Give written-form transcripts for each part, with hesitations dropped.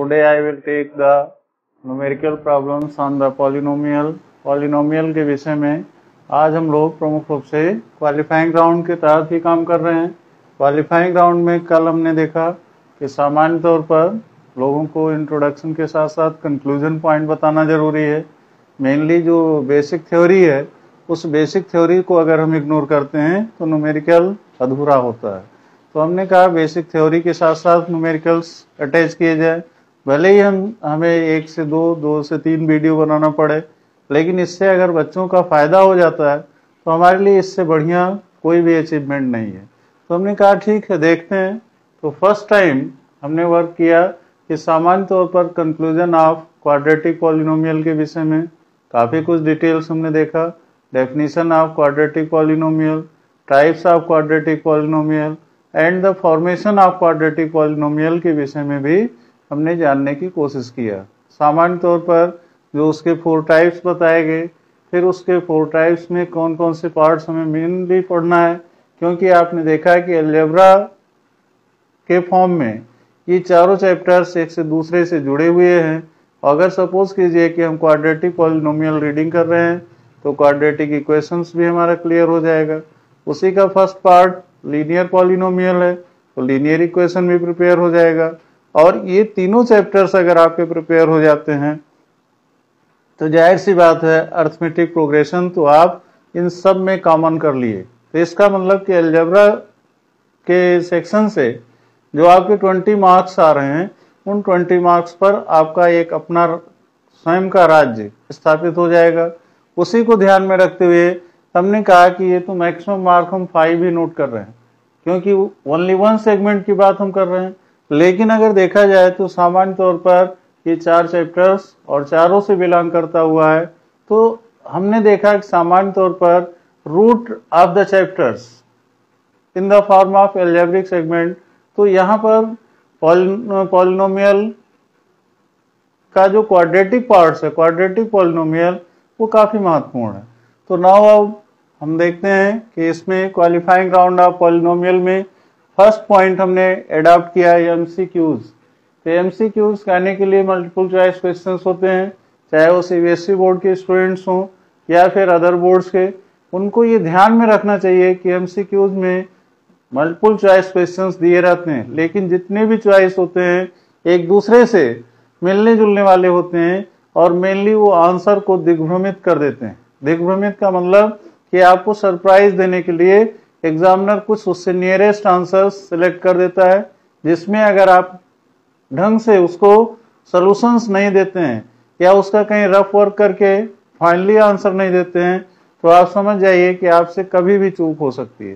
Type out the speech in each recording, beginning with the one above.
Today I will take the numerical problems on the polynomial. Polynomial के विषय में आज हम लोग प्रमुख रूप से क्वालिफाइंग राउंड के तहत ही काम कर रहे हैं। क्वालिफाइंग राउंड में कल हमने देखा कि सामान्य तौर पर लोगों को इंट्रोडक्शन के साथ साथ कंक्लूजन पॉइंट बताना जरूरी है। मेनली जो बेसिक थ्योरी है उस बेसिक थ्योरी को अगर हम इग्नोर करते हैं तो न्यूमेरिकल अधूरा होता है। तो हमने कहा बेसिक थ्योरी के साथ साथ न्यूमेरिकल्स अटैच किए जाए। भले ही हमें 1 से 2 से 3 वीडियो बनाना पड़े, लेकिन इससे अगर बच्चों का फायदा हो जाता है तो हमारे लिए इससे बढ़िया कोई भी अचीवमेंट नहीं है। तो हमने कहा ठीक है, देखते हैं। तो फर्स्ट टाइम हमने वर्क किया कि सामान्य तौर पर कंक्लूजन ऑफ क्वाड्रेटिक पॉलिनोमियल के विषय में काफ़ी कुछ डिटेल्स हमने देखा। Definition of quadratic polynomial, types of quadratic polynomial and the formation of quadratic polynomial के विषय में भी हमने जानने की कोशिश किया। सामान्य तौर पर जो उसके 4 टाइप्स बताए गए, फिर उसके 4 टाइप्स में कौन कौन से पार्ट्स हमें मेनली पढ़ना है, क्योंकि आपने देखा कि अलजेब्रा के फॉर्म में ये चारों चैप्टर्स एक से दूसरे से जुड़े हुए हैं। अगर सपोज कीजिए कि हम क्वाड्रेटिक पॉलिनोमियल रीडिंग कर रहे हैं तो क्वाड्रेटिक इक्वेशंस भी हमारा क्लियर हो जाएगा। उसी का फर्स्ट पार्ट लीनियर पॉलिनोमियल है तो लीनियर इक्वेशन भी प्रिपेयर हो जाएगा। और ये तीनों चैप्टर्स अगर आपके प्रिपेयर हो जाते हैं तो जाहिर सी बात है अर्थमेटिक प्रोग्रेशन तो आप इन सब में कॉमन कर लिए। तो इसका मतलब कि अलजेब्रा के सेक्शन से जो आपके 20 मार्क्स आ रहे हैं उन 20 मार्क्स पर आपका एक अपना स्वयं का राज्य स्थापित हो जाएगा। उसी को ध्यान में रखते हुए हमने कहा कि ये तो मैक्सिमम मार्क हम 5 ही नोट कर रहे हैं, क्योंकि ओनली 1 सेगमेंट की बात हम कर रहे हैं। लेकिन अगर देखा जाए तो सामान्य तौर पर ये 4 चैप्टर्स और चारों से बिलोंग करता हुआ है। तो हमने देखा कि सामान्य तौर पर root of the chapters in the form of algebraic segment, तो यहाँ पर पॉलिनोमियल का जो क्वाड्रेटिक पार्ट्स है, क्वाड्रेटिक पॉलिनोमियल, वो काफी महत्वपूर्ण है। तो नाउ अब हम देखते हैं कि इसमें क्वालिफाइंग राउंड ऑफ पॉलिनोमियल में फर्स्ट पॉइंट हमने एडॉप्ट किया है एमसीक्यूज। तो एमसीक्यूज कहने के लिए मल्टीपल चॉइस क्वेश्चंस होते हैं, चाहे वो सीबीएसई बोर्ड के स्टूडेंट्स हों या फिर अदर बोर्ड्स के। उनको ये ध्यान में रखना चाहिए कि एमसीक्यूज में मल्टीपल चॉइस क्वेश्चंस दिए रहते हैं, लेकिन जितने भी चॉइस होते हैं एक दूसरे से मिलने जुलने वाले होते हैं और मेनली वो आंसर को दिग्भ्रमित कर देते हैं। दिग्भ्रमित का मतलब कि आपको सरप्राइज देने के लिए एग्जामिनर कुछ उससे नियरेस्ट आंसर सिलेक्ट कर देता है, जिसमें अगर आप ढंग से उसको सॉल्यूशंस नहीं देते हैं या उसका कहीं रफ वर्क करके फाइनली आंसर नहीं देते हैं तो आप समझ जाइए कि आपसे कभी भी चूक हो सकती है।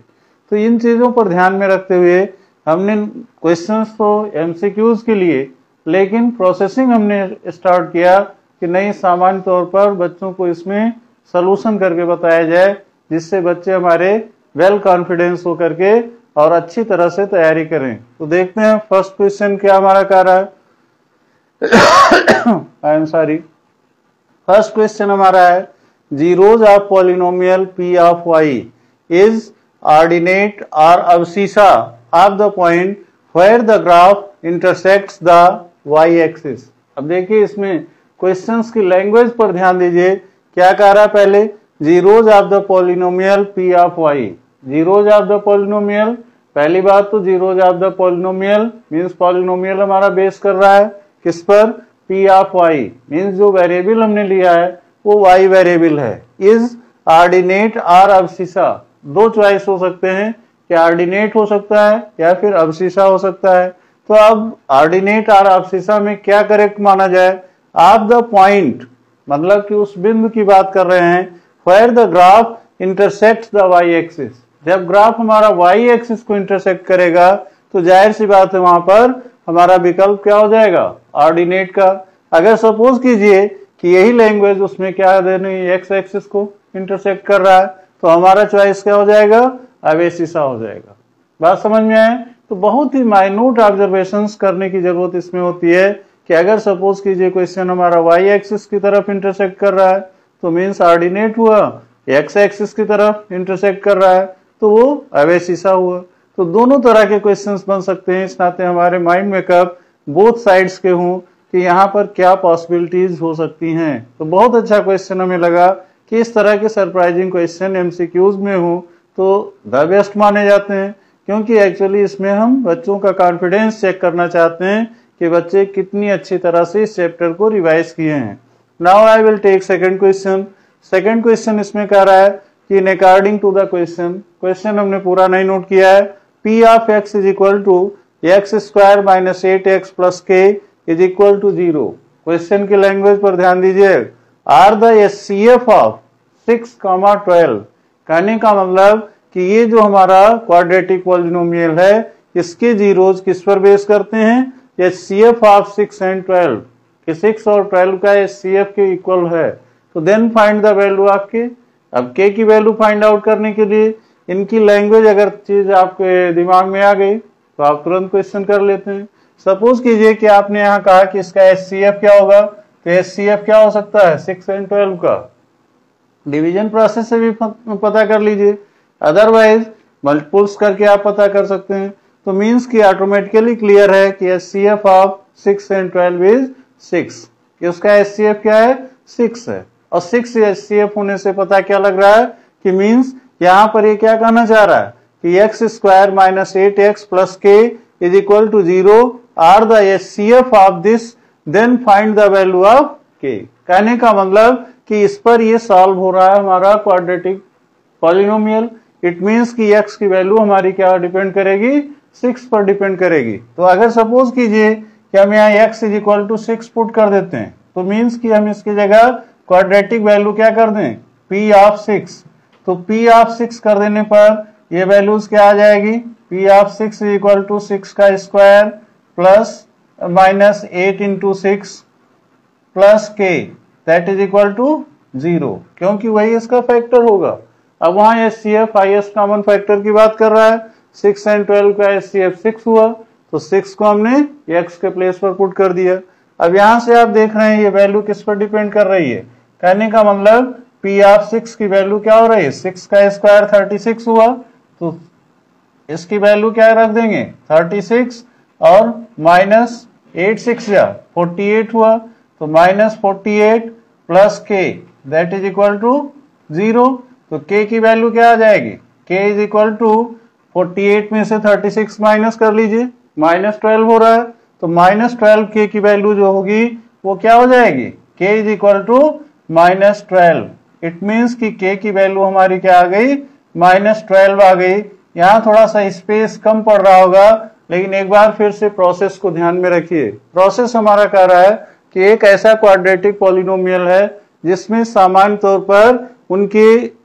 तो इन चीजों पर ध्यान में रखते हुए हमने क्वेश्चंस तो एमसीक्यूज के लिए, लेकिन प्रोसेसिंग हमने स्टार्ट किया कि नहीं, सामान्य तौर पर बच्चों को इसमें सॉल्यूशन करके बताया जाए, जिससे बच्चे हमारे वेल कॉन्फिडेंस हो करके और अच्छी तरह से तैयारी करें। तो देखते हैं फर्स्ट क्वेश्चन क्या हमारा कर रहा है। I am sorry, first question हमारा है zeros of polynomial P of y is ordinate और abscissa of the point where the graph intersects the y axis. अब देखिए इसमें क्वेश्चंस की लैंग्वेज पर ध्यान दीजिए। क्या कह रहा है पहले, zeros of the polynomial P of y. Zeros of the polynomial, पहली बात तो zeros of the polynomial means polynomial हमारा बेस कर रहा है किस पर, पी ऑफ वाई मींस जो वेरिएबल हमने लिया है वो वाई वेरिएबल है। इज ऑर्डिनेट और अबसिसा, 2 चॉइस हो सकते हैं कि ऑर्डिनेट हो सकता है या फिर अबसिसा हो सकता है। तो अब ऑर्डिनेट और अबसिसा में क्या करेक्ट माना जाए। ऑफ द पॉइंट मतलब कि उस बिंदु की बात कर रहे हैं where the graph intersects the y axis. जब ग्राफ हमारा वाई एक्सिस को इंटरसेक्ट करेगा तो जाहिर सी बात है वहां पर हमारा विकल्प क्या हो जाएगा, ऑर्डिनेट का। अगर सपोज कीजिए कि यही लैंग्वेज उसमें क्या देनी, एक्स एक्सिस को इंटरसेक्ट कर रहा है, तो हमारा चॉइस क्या हो जाएगा, अबसिसा हो जाएगा। बात समझ में आए। तो बहुत ही माइन्यूट ऑब्जर्वेशंस करने की जरूरत इसमें होती है कि अगर सपोज कीजिए क्वेश्चन हमारा वाई एक्सिस की तरफ इंटरसेक्ट कर रहा है तो मीन्स ऑर्डिनेट हुआ, एक्स एक्सिस की तरफ इंटरसेक्ट कर रहा है तो वो अबसिसा हुआ। तो दोनों तरह के क्वेश्चंस बन सकते हैं, इस नाते हमारे माइंड में कब बोथ साइड्स के हों कि यहाँ पर क्या पॉसिबिलिटीज हो सकती हैं। तो बहुत अच्छा क्वेश्चन हमें लगा कि इस तरह के सरप्राइजिंग क्वेश्चन एमसीक्यूज में हो तो द बेस्ट माने जाते हैं, क्योंकि एक्चुअली इसमें हम बच्चों का कॉन्फिडेंस चेक करना चाहते हैं कि बच्चे कितनी अच्छी तरह से इस चैप्टर को रिवाइज किए हैं। Now I will take second question. Second question इसमें कह रहा है कि in according to the question हमने पूरा नहीं नोट किया है। P of x is equal to x square minus 8x plus k is equal to 0। Question की लैंग्वेज पर ध्यान दीजिए। Are the HCF of 6,12। कहने का मतलब कि ये जो हमारा क्वाड्रेटिक पॉलिनोमियल है इसके जीरोज किस पर बेस करते हैं, एचसीएफ ऑफ 6 and 12 कि 6 और 12 का एचसीएफ के इक्वल है। तो then find the value of k. अब के की वैल्यू फाइंड आउट करने के लिए इनकी लैंग्वेज अगर चीज आपके दिमाग में आ गई तो आप तुरंत क्वेश्चन कर लेते हैं। सपोज कीजिए कि आपने यहाँ कहा कि इसका एचसीएफ क्या होगा, तो एचसीएफ क्या हो सकता है 6 and 12 का। डिवीजन प्रोसेस से भी पता कर लीजिए, अदरवाइज मल्टीपल्स करके आप पता कर सकते हैं। तो मींस कि ऑटोमेटिकली क्लियर है कि एचसीएफ ऑफ 6 and 12 इज 6। कि उसका एचसीएफ क्या है 6 है, और 6 एचसीएफ होने से पता क्या लग रहा है कि मींस यहाँ पर ये क्या कहना चाह रहा है कि x square minus 8x plus k is equal to 0 are the HCF of this, then find the value of k. कहने का मतलब कि इस पर ये सॉल्व हो रहा है हमारा क्वाड्रेटिक पॉलिनोमियल। इट मींस कि x की वैल्यू हमारी क्या डिपेंड करेगी 6 पर डिपेंड करेगी। तो अगर सपोज कीजिए कि हम यहाँ x is equal to 6 put कर देते हैं तो मींस कि हम इसकी जगह क्वाड्रेटिक वैल्यू क्या कर दें p ऑफ 6। तो p ऑफ 6 कर देने पर ये वैल्यूज क्या आ जाएगी, p of 6 is equal to 6 का square plus minus 8 into 6 plus k that is equal to 0, क्योंकि वही इसका फैक्टर होगा। अब वहां एचसीएफ हाईएस्ट कॉमन फैक्टर की बात कर रहा है, 6 and 12 का एचसीएफ 6 हुआ, तो 6 को हमने x के प्लेस पर पुट कर दिया। अब यहां से आप देख रहे हैं ये वैल्यू किस पर डिपेंड कर रही है। कहने का मतलब p ऑफ 6 की वैल्यू क्या हो रही है, 6 का स्क्वायर 36 हुआ, तो इसकी वैल्यू क्या रख देंगे 36 और माइनस 8 6 या 48 हुआ, तो minus 48 plus k that is equal to 0। तो k की वैल्यू क्या आ जाएगी, k इज इक्वल टू 48 में से 36 माइनस कर लीजिए, माइनस 12 हो रहा है, तो माइनस 12 k की वैल्यू जो होगी वो क्या हो जाएगी, k is equal to minus 12। It means कि k की वैल्यू हमारी क्या आ गई माइनस 12 आ गई। यहाँ थोड़ा सा स्पेस कम पड़ रहा होगा, लेकिन एक बार फिर से प्रोसेस को ध्यान में रखिए। प्रोसेस हमारा कह रहा है कि एक ऐसा क्वाड्रेटिक पॉलिनोमियल है जिसमें सामान्य तौर पर उनकी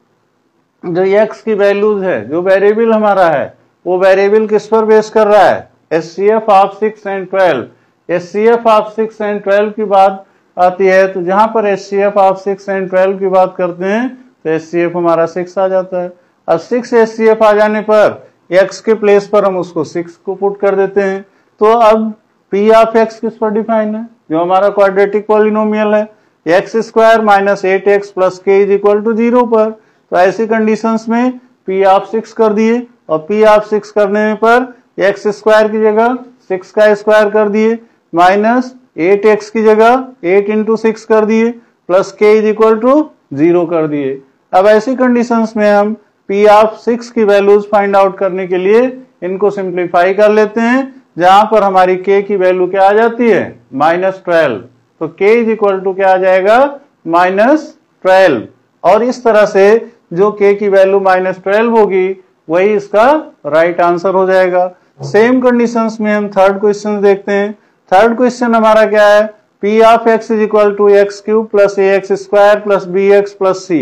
जो x की वैल्यूज है, जो वेरिएबल हमारा है वो वेरिएबल किस पर बेस कर रहा है, HCF of 6 and 12। HCF of 6 and 12 की बात आती है, तो जहां पर एचसीएफ ऑफ 6 and 12 की बात करते हैं तो एचसीएफ हमारा 6 आ जाता है। अब 6 एचसीएफ आ जाने पर x के प्लेस पर हम उसको 6 को पुट कर देते हैं। तो अब p ऑफ x किस पर डिफाइन है, जो हमारा क्वाड्रेटिक पॉलिनोमियल है, x square minus 8x plus k is equal to 0 पर। तो ऐसी कंडीशंस में p ऑफ 6 कर दिए, और p ऑफ 6 करने पर एक्स स्क्वायर की जगह 6 का स्क्वायर कर दिए, माइनस 8x की जगह 8 इंटू 6 कर दिए, plus k is equal to 0 कर दिए। अब ऐसी कंडीशंस में हम p ऑफ 6 की वैल्यूज फाइंड आउट करने के लिए इनको सिंप्लीफाई कर लेते हैं, जहां पर हमारी k की वैल्यू क्या आ जाती है माइनस 12। तो k इज इक्वल टू क्या आ जाएगा माइनस 12, और इस तरह से जो k की वैल्यू माइनस 12 होगी वही इसका राइट आंसर हो जाएगा। सेम कंडीशंस में हम थर्ड क्वेश्चन देखते हैं। थर्ड क्वेश्चन हमारा क्या है, p of x is equal to x cube plus ax square plus bx plus c।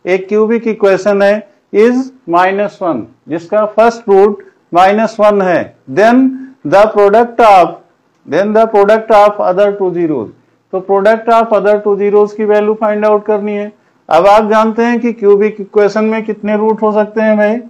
एक क्यूबिक इक्वेशन है, इज -1, जिसका फर्स्ट रूट -1 है। Then the product of other two zeros. तो product of other two zeros की value find out करनी है। अब आप जानते हैं कि क्यूबिक इक्वेशन में कितने रूट हो सकते हैं भाई,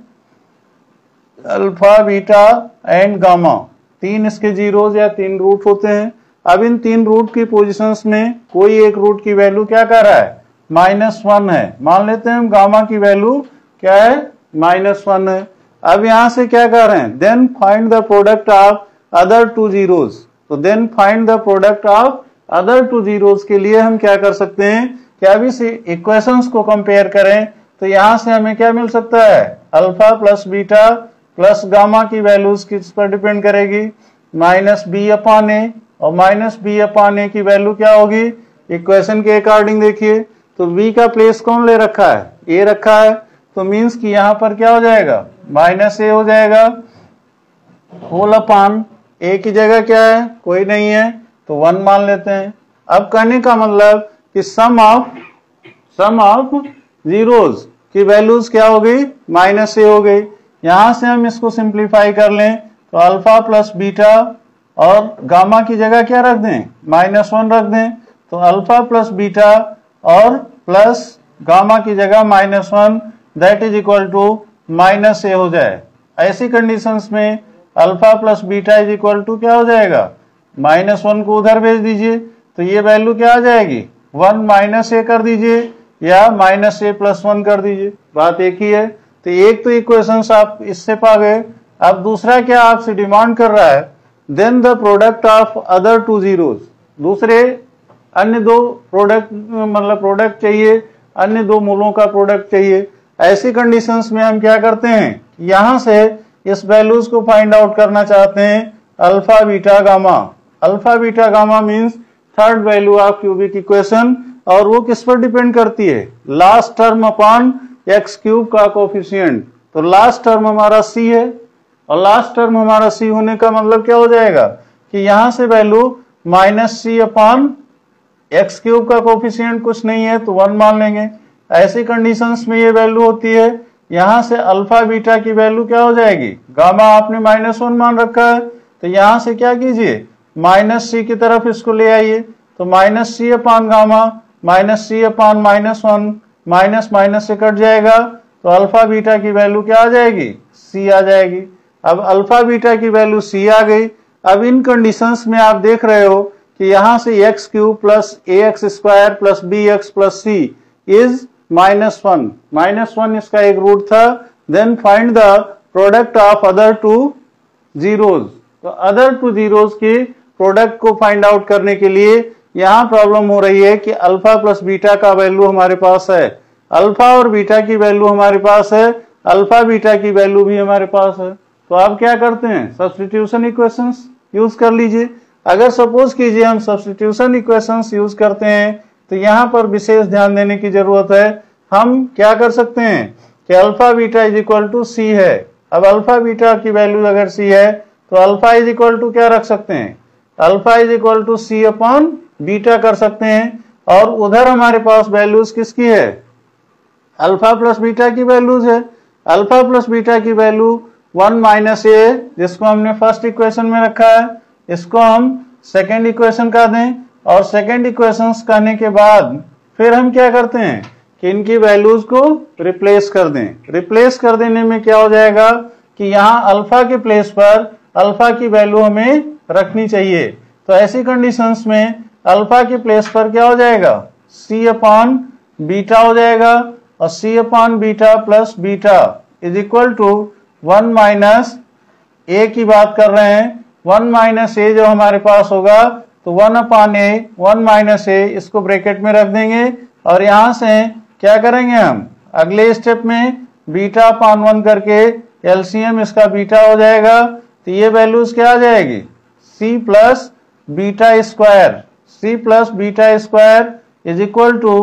अल्फा बीटा एंड गामा, 3 इसके जीरोज या 3 रूट होते हैं। अब इन 3 रूट की पोजीशंस में कोई एक रूट की वैल्यू क्या कर रहा है -1 है। मान लेते हैं हम गामा की वैल्यू क्या है -1 है। अब यहां से क्या कर रहे हैं, then find the product of other two zeros. तो then find the product of other two zeros के लिए हम क्या कर सकते हैं कि अब इस इक्वेशंस को कंपेयर करें तो यहां से हमें क्या मिल सकता है, alpha plus beta plus gamma की वैल्यूज किस पर डिपेंड करेगी, माइनस बी अपॉन ए, और माइनस बी अपॉन ए की वैल्यू क्या होगी इक्वेशन के अकॉर्डिंग देखिए तो बी का प्लेस कौन ले रखा है, ए रखा है, तो मीन्स कि यहां पर क्या हो जाएगा माइनस ए हो जाएगा, होल अपॉन ए की जगह क्या है कोई नहीं है तो 1 मान लेते हैं। अब कहने का मतलब कि सम ऑफ जीरोस की वैल्यूज क्या हो गई माइनस ए हो गई। यहां से हम इसको सिंप्लीफाई कर लें तो अल्फा प्लस बीटा और गामा की जगह क्या रख दें -1 रख दें, तो अल्फा प्लस बीटा और प्लस गामा की जगह -1 that is equal to minus a हो जाए। ऐसी कंडीशंस में alpha plus beta is equal to क्या हो जाएगा, -1 को उधर भेज दीजिए तो ये वैल्यू क्या आ जाएगी 1 माइनस ए कर दीजिए या -a + 1 कर दीजिए, बात एक ही है। तो एक तो इक्वेशंस आप इससे पा गए। अब दूसरा क्या आपसे डिमांड कर रहा है, then the product of other two zeros, दूसरे अन्य दो प्रोडक्ट मतलब प्रोडक्ट चाहिए, अन्य दो मूलों का प्रोडक्ट चाहिए। ऐसी कंडीशंस में हम क्या करते हैं, यहां से इस वैल्यूज को फाइंड आउट करना चाहते हैं alpha beta gamma. Alpha beta gamma means third value of cubic equation, और वो किस पर डिपेंड करती है, last term upon x cube का कोफिशिएंट। तो लास्ट टर्म हमारा सी है, और लास्ट टर्म हमारा सी होने का मतलब क्या हो जाएगा कि यहां से value -c upon x cube का कोफिशिएंट कुछ नहीं है तो 1 मान लेंगे। ऐसी कंडीशंस में ये वैल्यू होती है, यहां से अल्फा बीटा की वैल्यू क्या हो जाएगी, गामा आपने -1 मान रखा है तो यहां से क्या कीजिए -c की तरफ इसको ले आइए, तो -c upon gamma -c upon -1 minus minus से कट जाएगा तो अल्फा बीटा की वैल्यू क्या आ जाएगी, c आ जाएगी। अब अल्फा बीटा की वैल्यू c आ गई। अब इन कंडीशंस में आप देख रहे हो कि यहां से x cube plus ax square plus bx plus c is -1, -1 इसका एक रूट था। Then find the product of other two zeros, तो अदर टू जीरोस की प्रोडक्ट को फाइंड आउट करने के लिए यहां प्रॉब्लम हो रही है कि अल्फा प्लस बीटा का वैल्यू हमारे पास है, अल्फा और बीटा की वैल्यू हमारे पास है, अल्फा बीटा की वैल्यू भी हमारे पास है। तो आप क्या करते हैं, सब्स्टिट्यूशन इक्वेशंस यूज कर लीजिए। अगर सपोज कीजिए हम सब्स्टिट्यूशन इक्वेशंस यूज करते हैं तो यहां पर विशेष ध्यान देने की जरूरत है। हम क्या कर सकते हैं कि alpha beta is equal to c है। अब अल्फा बीटा की वैल्यू अगर सी है तो अल्फा इज इक्वल टू क्या रख सकते हैं, alpha is equal to c upon beta कर सकते हैं। और उधर हमारे पास वैल्यूज किसकी है, अल्फा प्लस बीटा की वैल्यूज है। अल्फा प्लस बीटा की वैल्यू 1 माइनस ए, जिसको हमने फर्स्ट इक्वेशन में रखा है, इसको हम सेकेंड इक्वेशन का दें, और सेकेंड इक्वेशन कहने के बाद फिर हम क्या करते हैं कि इनकी वैल्यूज को रिप्लेस कर दें। रिप्लेस कर देने में क्या हो जाएगा कि यहाँ अल्फा के प्लेस पर अल्फा की वैल्यू हमें रखनी चाहिए। तो ऐसी कंडीशंस में अल्फा के प्लेस पर क्या हो जाएगा, c अपॉन बीटा हो जाएगा, और c upon beta plus beta is equal to 1 minus a की बात कर रहे हैं। 1 माइनस ए जो हमारे पास होगा तो 1 अपॉन ए, 1 माइनस ए, इसको ब्रैकेट में रख देंगे, और यहां से क्या करेंगे हम अगले स्टेप में बीटा अपॉन 1 करके एलसीएम इसका बीटा हो जाएगा। तो ये वैल्यूज क्या आ जाएगी, c plus beta square, c plus beta square is equal to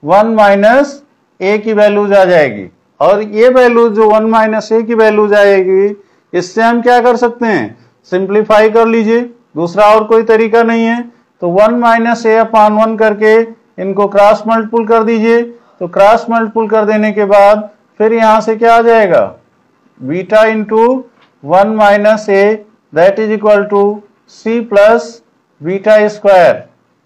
1 minus a की वैल्यूज आ जाएगी। और ये वैल्यूज जो 1 माइनस ए की वैल्यूज आएगी, इससे हम क्या कर सकते हैं, सिंप्लीफाई कर लीजिए, दूसरा और कोई तरीका नहीं है। तो 1 माइनस ए अपॉन 1 करके इनको क्रॉस मल्टीपुल कर दीजिए। तो क्रॉस मल्टीपुल कर देने के बाद फिर यहां से क्या आ जाएगा, beta into 1 minus a that is equal to c plus beta square.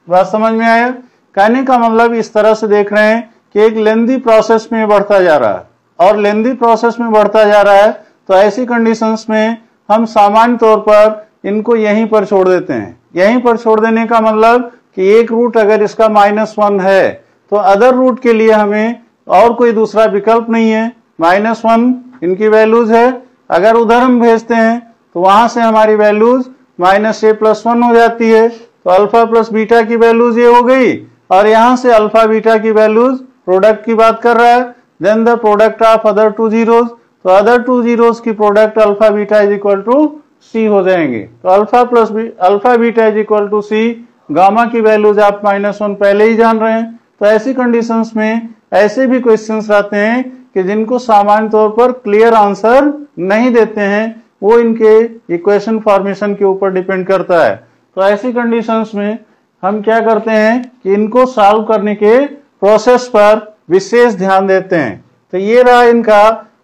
बात समझ में आया? कहने का मतलब इस तरह से देख रहे हैं कि एक लेंदी प्रोसेस में बढ़ता जा रहा है, और लेंदी प्रोसेस में बढ़ता जा रहा है तो ऐसी कंडीशंस में हम सामान्य तौर पर इनको यहीं पर छोड़ देते हैं। यहीं पर छोड़ देने का मतलब कि एक रूट अगर इसका -1 है तो अदर रूट के लिए हमें और कोई दूसरा विकल्प नहीं है, -1 इनकी वैल्यूज है। अगर उधर हम भेजते हैं तो वहां से हमारी वैल्यूज -a + 1 हो जाती है। तो अल्फा प्लस बीटा की वैल्यूज ये हो गई, और यहां से अल्फा बीटा की वैल्यूज प्रोडक्ट की बात कर रहा है। Then the product of other two zeros, तो अदर टू जीरोज की product alpha beta is equal to c हो जाएंगे। तो alpha beta is equal to c, gamma की वैल्यूज आप -1 पहले ही जान रहे हैं। तो ऐसी कंडीशंस में ऐसे भी क्वेश्चंस आते हैं कि जिनको सामान्य तौर पर क्लियर आंसर नहीं देते हैं, वो इनके इक्वेशन फॉर्मेशन के ऊपर डिपेंड करता है। तो ऐसी कंडीशंस में हम क्या करते हैं कि इनको सॉल्व करने के प्रोसेस पर विशेष ध्यान देते हैं। तो ये रहा इनका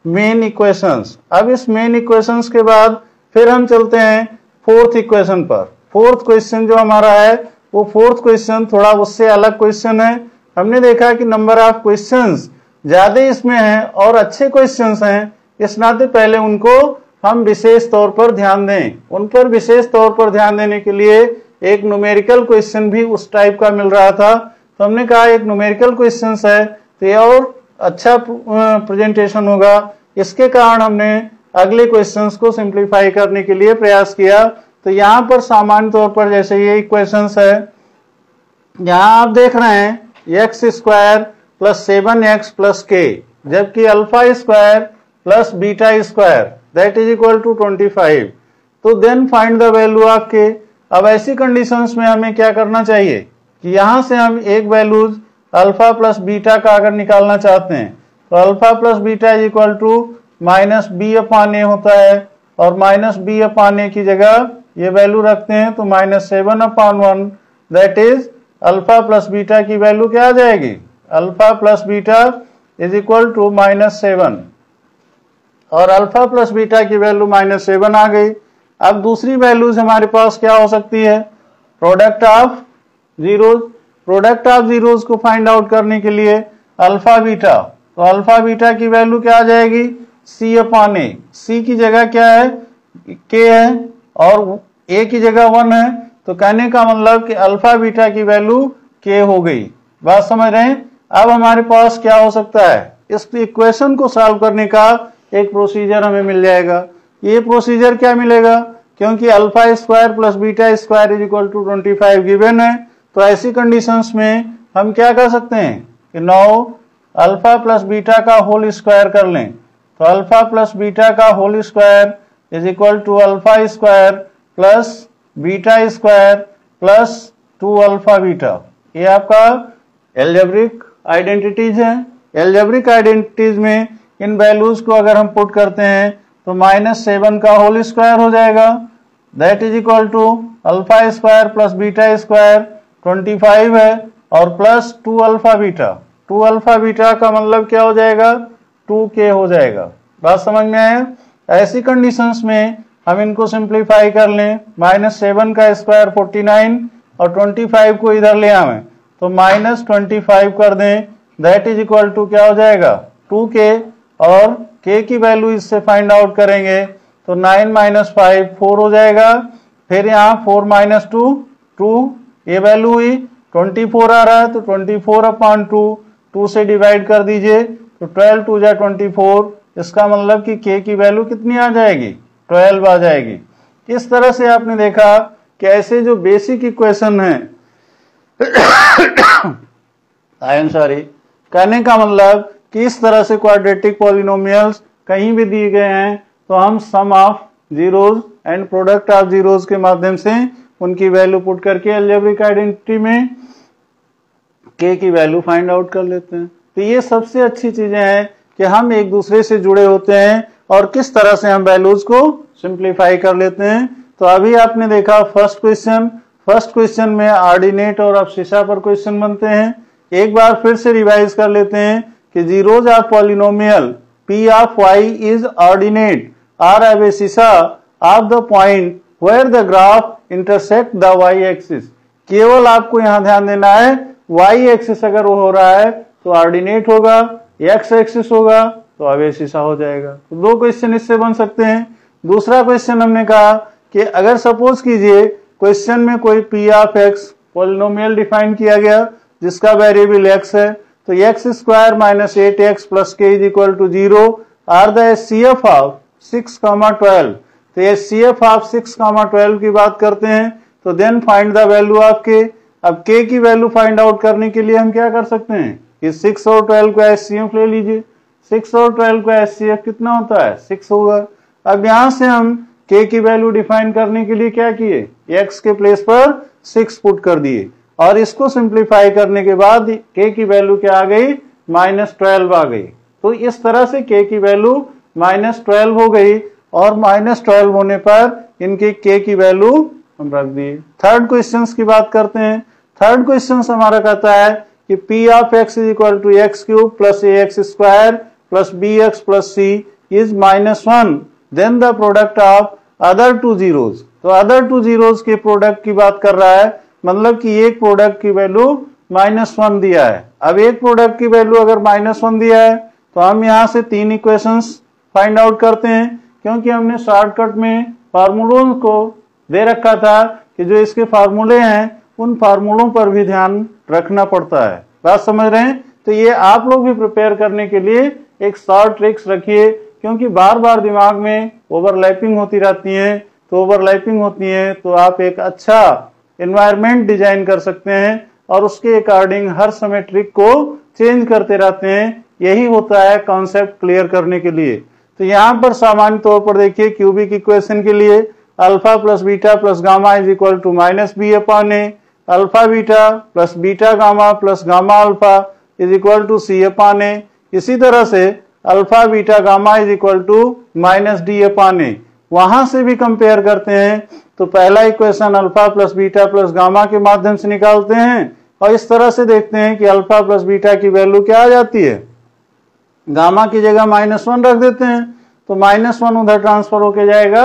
मेन इक्वेशंस। अब इस मेन इक्वेशंस के बाद फिर हम चलते हैं फोर्थ इक्वेशन पर। फोर्थ क्वेश्चन जो हमारा है वो फोर्थ क्वेश्चन थोड़ा उससे अलग क्वेश्चन है। हमने देखा कि नंबर ऑफ क्वेश्चंस ज्यादा इसमें है और अच्छे क्वेश्चंस हैं, इस नाते पहले उनको हम विशेष तौर पर ध्यान दें। उन पर विशेष तौर पर ध्यान देने के लिए एक न्यूमेरिकल क्वेश्चन भी उस टाइप का मिल रहा था, तो हमने कहा एक न्यूमेरिकल क्वेश्चन है तो ये और अच्छा प्रेजेंटेशन होगा। इसके कारण हमने अगले क्वेश्चंस को सिंप्लीफाई करने के लिए प्रयास किया। तो यहाँ पर सामान्य तौर पर जैसे ये इक्वेशंस है, यहाँ आप देख रहे हैं x square plus 7x plus k, जबकि alpha square plus beta square that is equal to 25। तो then find the value of k। अब ऐसी कंडीशंस में हमें क्या करना चाहिए कि यहां से हम एक वैल्यूज अल्फा प्लस बीटा का अगर निकालना चाहते हैं तो alpha plus beta is equal to minus b upon a होता है, और माइनस बी अपान ए की जगह ये वैल्यू रखते हैं तो -7/1 that is alpha plus beta की वैल्यू क्या आ जाएगी, alpha plus beta is equal to -7, और अल्फा प्लस बीटा की वैल्यू -7 आ गई। अब दूसरी वैल्यूज हमारे पास क्या हो सकती है, product of zeros. Product of zeros को फाइंड आउट करने के लिए अल्फा बीटा, तो अल्फा बीटा की वैल्यू क्या आ जाएगी, सी अपान ए। सी की जगह क्या है, के है, और ए की जगह 1 है, तो कहने का मतलब कि अल्फा बीटा की वैल्यू के हो गई। बात समझ रहे हैं। अब हमारे पास क्या हो सकता है, इस इक्वेशन को सॉल्व करने का एक प्रोसीजर हमें मिल जाएगा। ये प्रोसीजर क्या मिलेगा, क्योंकि alpha square plus beta square is equal to 25 given है, तो ऐसी कंडीशंस में हम क्या कर सकते हैं कि 9 अल्फा प्लस बीटा का होल स्क्वायर कर लें। तो अल्फा प्लस बीटा का whole square is equal to alpha square plus beta square plus 2 alpha beta. ये आपका एल्जेब्रिक आइडेंटिटीज है। एल्जेब्रिक आइडेंटिटीज में इन वैल्यूज को अगर हम पुट करते हैं तो -7 का होल स्क्वायर हो जाएगा, that is equal to alpha square plus beta square 25 है, और plus 2 alpha beta. 2 alpha beta का मतलब क्या हो जाएगा, 2k हो जाएगा। बात समझ में आया। ऐसी कंडीशंस में हम इनको सिंप्लीफाई कर लें, -7 का स्क्वायर 49 और 25 को इधर ले आवे तो -25 कर दें, दैट इज इक्वल टू क्या हो जाएगा 2k, और k की वैल्यू इससे फाइंड आउट करेंगे तो 9 - 5 4 हो जाएगा। फिर यहाँ 4 - 2 2, ये वैल्यू हुई 24 आ रहा है, तो 24/2 2 से डिवाइड कर दीजिए तो 12 2 जा 24। इसका मतलब कि k की वैल्यू कितनी आ जाएगी, 12 आ जाएगी। इस तरह से आपने देखा कि ऐसे जो बेसिक इक्वेशन है आई एम सॉरी, कहने का मतलब कि इस तरह से क्वाड्रेटिक पॉलिनोमियल्स कहीं भी दिए गए हैं तो हम sum of zeros and product of zeros के माध्यम से उनकी वैल्यू पुट करके अलजेब्रिक आइडेंटिटी में k की वैल्यू फाइंड आउट कर लेते हैं। तो ये सबसे अच्छी चीजें हैं कि हम एक दूसरे से जुड़े होते हैं और किस तरह से हम वैल्यूज को सिंप्लीफाई कर लेते हैं। तो अभी आपने देखा फर्स्ट क्वेश्चन में ऑर्डिनेट और अब्सिसा पर क्वेश्चन बनते हैं। एक बार फिर से रिवाइज कर लेते हैं कि zeros of polynomial p of y is ordinate are abscissa of the point where the graph intersect the y axis. केवल आपको यहां ध्यान देना है y एक्सिस अगर वो हो रहा है तो ऑर्डिनेट होगा, x एक्सिस होगा तो एबसिसा हो जाएगा। तो दो क्वेश्चन इससे बन सकते हैं। दूसरा क्वेश्चन हमने कहा कि अगर सपोज कीजिए क्वेश्चन में कोई p of x polynomial define किया गया जिसका वेरिएबल x है, तो x square minus 8x plus k is equal to 0 are the HCF of 6, 12। तो HCF ऑफ 6, 12 की बात करते हैं तो then find the value of k. अब के की वैल्यू फाइंड आउट करने के लिए हम क्या कर सकते हैं कि 6 और 12 को एचसीएफ ले लीजिए। 6 और 12 को एचसीएफ कितना होता है 6 होगा। अब यहां से हम के की वैल्यू डिफाइन करने के लिए क्या किए, एक्स के प्लेस पर 6 पुट कर दिए और इसको सिंप्लीफाई करने के बाद के की वैल्यू क्या आ गई -12 आ गई। तो इस तरह से के की वैल्यू -12 हो गई और -12 होने पर इनके के की वैल्यू हम रख दिए। थर्ड क्वेश्चन की बात करते हैं। थर्ड क्वेश्चन हमारा कहता है कि P of x is equal to x cube plus ax square plus bx plus c is -1 then the product of other two zeros. तो अदर टू जीरोज के प्रोडक्ट की बात कर रहा है, मतलब कि एक प्रोडक्ट की वैल्यू -1 दिया है। अब एक प्रोडक्ट की वैल्यू अगर -1 दिया है तो हम यहां से 3 इक्वेशंस फाइंड आउट करते हैं, क्योंकि हमने शॉर्टकट में फार्मूलों को दे रखा था कि जो इसके फार्मूले हैं उन फार्मूलों पर भी ध्यान रखना पड़ता है। बात समझ रहे हैं? तो ये आप लोग भी प्रिपेयर करने के लिए एक शॉर्ट ट्रिक्स रखिए, क्योंकि बार बार दिमाग में ओवरलैपिंग होती रहती है। तो ओवरलैपिंग होती है तो आप एक अच्छा एनवायरनमेंट डिजाइन कर सकते हैं और उसके अकॉर्डिंग हर समय ट्रिक को चेंज करते रहते हैं। यही होता है कॉन्सेप्ट क्लियर करने के लिए। तो यहाँ पर सामान्य तौर पर देखिए क्यूबिक इक्वेशन के लिए alpha plus beta plus gamma is equal to -b upon a, alpha beta plus beta gamma plus gamma alpha is equal to c upon a. इसी तरह से alpha beta gamma is equal to -d upon a. वहां से भी compare करते हैं तो पहला equation alpha plus beta plus gamma के माध्यम से निकालते हैं और इस तरह से देखते हैं कि अल्फा प्लस बीटा की वैल्यू क्या आ जाती है, गामा की जगह -1 रख देते हैं तो -1 उधर ट्रांसफर होके जाएगा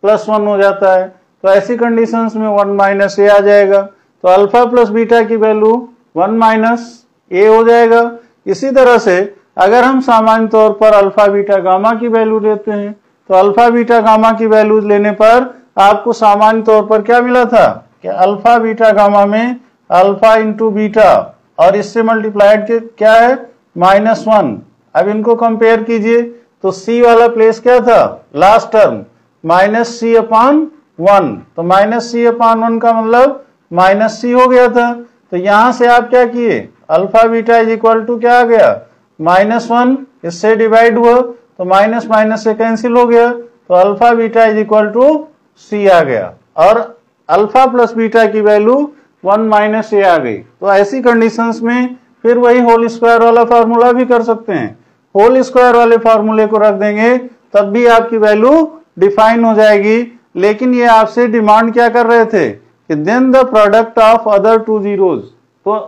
+1 हो जाता है। तो ऐसी कंडीशंस में 1 - a आ जाएगा। तो अल्फा प्लस बीटा की वैल्यू 1 - a हो जाएगा। इसी तरह से अगर हम सामान्य तौर पर अल्फा बीटा गामा की वैल्यू लेते हैं तो अल्फा बीटा गामा की वैल्यू लेने पर आपको सामान्य तौर पर क्या मिला था कि अल्फा बीटा गामा में अल्फा इंटू बीटा और इससे मल्टीप्लाइड के क्या है -1। अब इनको कंपेयर कीजिए तो c वाला प्लेस क्या था लास्ट टर्म -c अपॉन 1। तो -c अपॉन 1 का मतलब -c हो गया था। तो यहां से आप क्या किए alpha beta is equal to क्या आ गया -1, इससे डिवाइड हुआ तो माइनस माइनस से कैंसिल हो गया तो alpha beta is equal to c आ गया और अल्फा प्लस बीटा की वैल्यू 1 - a आ गई। तो ऐसी कंडीशंस में फिर वही होल स्क्वायर वाला फार्मूला भी कर सकते हैं। होल स्क्वायर वाले फार्मूले को रख देंगे तब भी आपकी वैल्यू डिफाइन हो जाएगी। लेकिन ये आपसे डिमांड क्या कर रहे थे कि then the product of other two zeros. तो